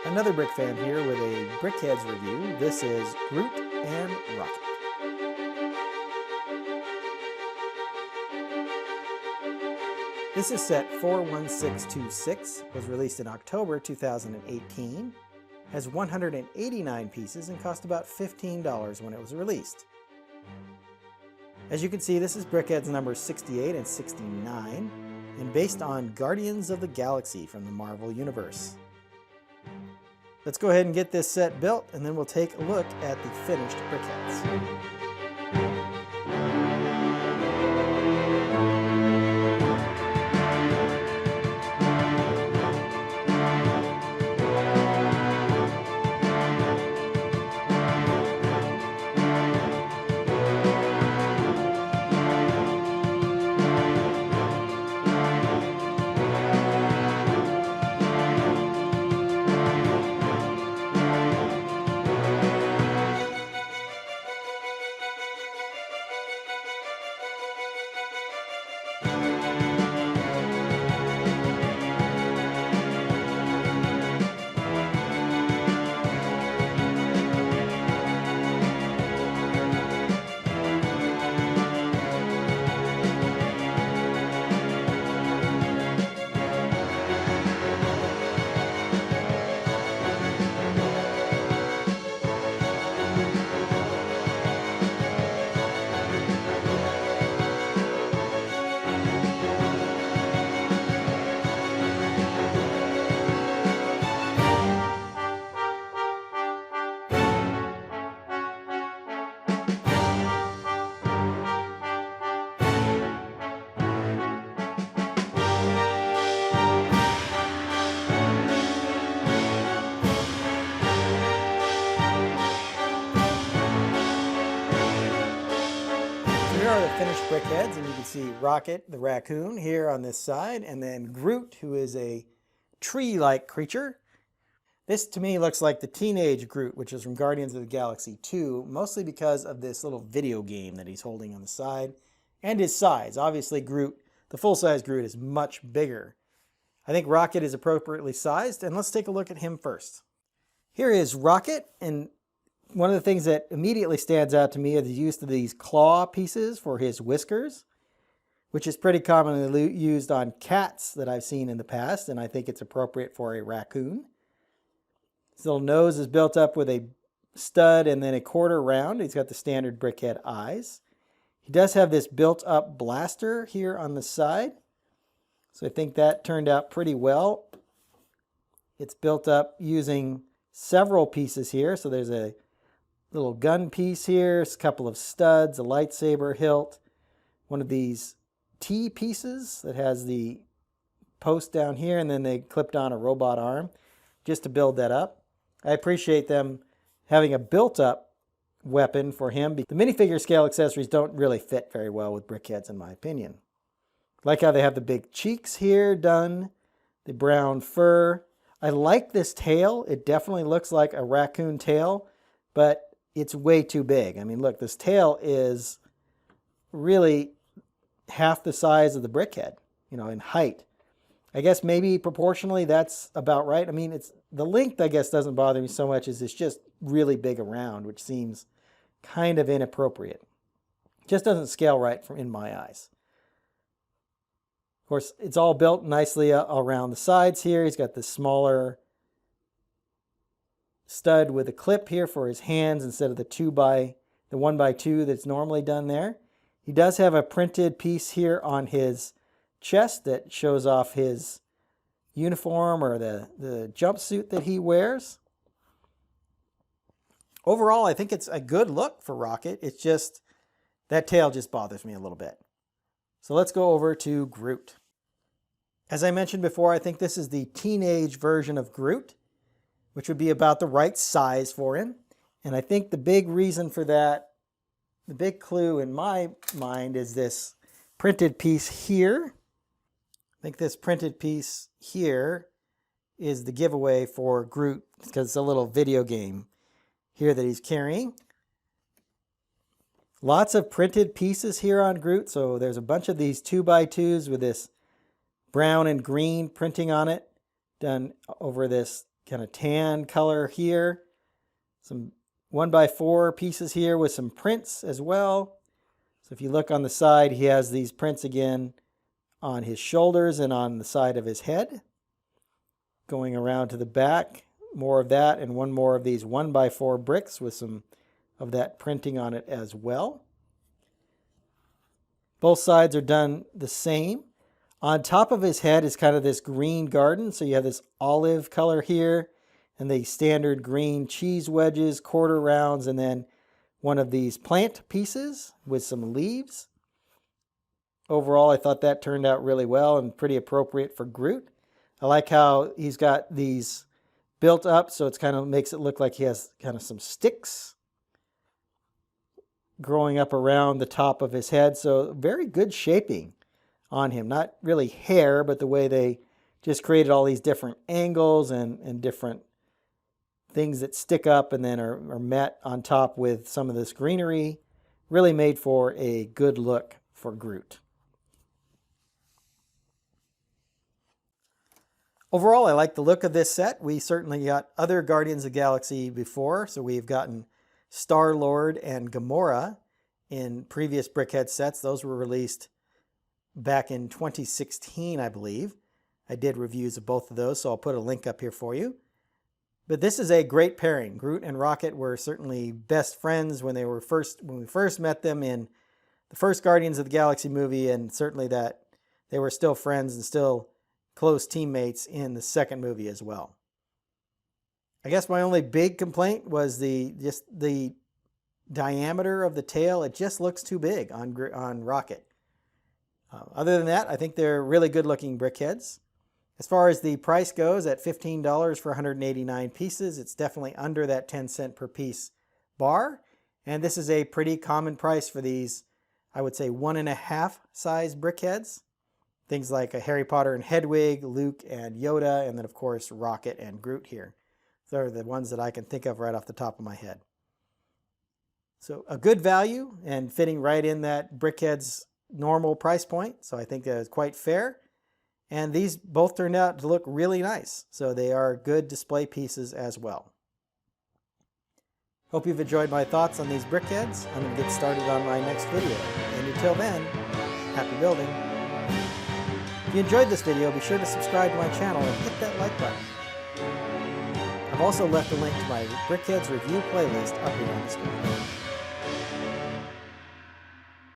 Another Brick fan here with a Brickheads review. This is Groot and Rocket. This is set 41626, was released in October 2018, has 189 pieces and cost about $15 when it was released. As you can see, this is Brickheads numbers 68 and 69, and based on Guardians of the Galaxy from the Marvel Universe. Let's go ahead and get this set built, and then we'll take a look at the finished Brickheads. Here are the finished Brickheads, and you can see Rocket the raccoon here on this side, and then Groot, who is a tree-like creature. This to me looks like the teenage Groot, which is from Guardians of the Galaxy 2, mostly because of this little video game that he's holding on the side, and his size. Obviously Groot, the full-size Groot, is much bigger. I think Rocket is appropriately sized, and let's take a look at him first. Here is Rocket, and one of the things that immediately stands out to me is the use of these claw pieces for his whiskers, which is pretty commonly used on cats that I've seen in the past, and I think it's appropriate for a raccoon. His little nose is built up with a stud and then a quarter round. He's got the standard Brickhead eyes. He does have this built-up blaster here on the side, so I think that turned out pretty well. It's built up using several pieces here, so there's a little gun piece here, a couple of studs, a lightsaber hilt, one of these T pieces that has the post down here, and then they clipped on a robot arm just to build that up. I appreciate them having a built-up weapon for him. The minifigure scale accessories don't really fit very well with Brickheads in my opinion. Like how they have the big cheeks here done, the brown fur. I like this tail. It definitely looks like a raccoon tail, but it's way too big. I mean, look, this tail is really half the size of the Brickhead, in height. I guess maybe proportionally that's about right. I mean, the length, I guess, doesn't bother me so much as it's just really big around, which seems kind of inappropriate. Just doesn't scale right in my eyes. Of course, it's all built nicely around the sides here. He's got this smaller stud with a clip here for his hands instead of the 1x2 that's normally done there. He does have a printed piece here on his chest that shows off his uniform or the jumpsuit that he wears. Overall, I think it's a good look for Rocket. It's just, that tail just bothers me a little bit. So let's go over to Groot. As I mentioned before, I think this is the teenage version of Groot, which would be about the right size for him. And I think the big reason for that, the big clue in my mind, is this printed piece here. I think this printed piece here is the giveaway for Groot, because it's a little video game here that he's carrying. Lots of printed pieces here on Groot. So there's a bunch of these 2x2s with this brown and green printing on it, done over this kind of tan color here. Some 1x4 pieces here with some prints as well. So if you look on the side, he has these prints again on his shoulders and on the side of his head. Going around to the back, more of that, and one more of these 1x4 bricks with some of that printing on it as well. Both sides are done the same. On top of his head is kind of this green garden. So you have this olive color here and the standard green cheese wedges, quarter rounds, and then one of these plant pieces with some leaves. Overall, I thought that turned out really well and pretty appropriate for Groot. I like how he's got these built up, so it's kind of makes it look like he has kind of some sticks growing up around the top of his head. So very good shaping on him. Not really hair, but the way they just created all these different angles and different things that stick up and then are met on top with some of this greenery. Really made for a good look for Groot. Overall, I like the look of this set. We certainly got other Guardians of the Galaxy before, so we've gotten Star-Lord and Gamora in previous Brickhead sets. Those were released back in 2016, I believe. I did reviews of both of those, so I'll put a link up here for you. But this is a great pairing. Groot and Rocket were certainly best friends when we first met them in the first Guardians of the Galaxy movie, and certainly that they were still friends and still close teammates in the second movie as well. I guess my only big complaint was just the diameter of the tail. It just looks too big on Rocket. Other than that, I think they're really good looking brickheads. As far as the price goes, at $15 for 189 pieces, it's definitely under that 10-cent per piece bar. And this is a pretty common price for these, I would say 1.5 size brickheads. Things like a Harry Potter and Hedwig, Luke and Yoda, and then of course Rocket and Groot here. Those are the ones that I can think of right off the top of my head. So a good value and fitting right in that brickhead's normal price point. So I think it's quite fair. And these both turned out to look really nice. So they are good display pieces as well. Hope you've enjoyed my thoughts on these brickheads. I'm going to get started on my next video. And until then, happy building. If you enjoyed this video, be sure to subscribe to my channel and hit that like button. I've also left a link to my Brickheads review playlist up here on the screen.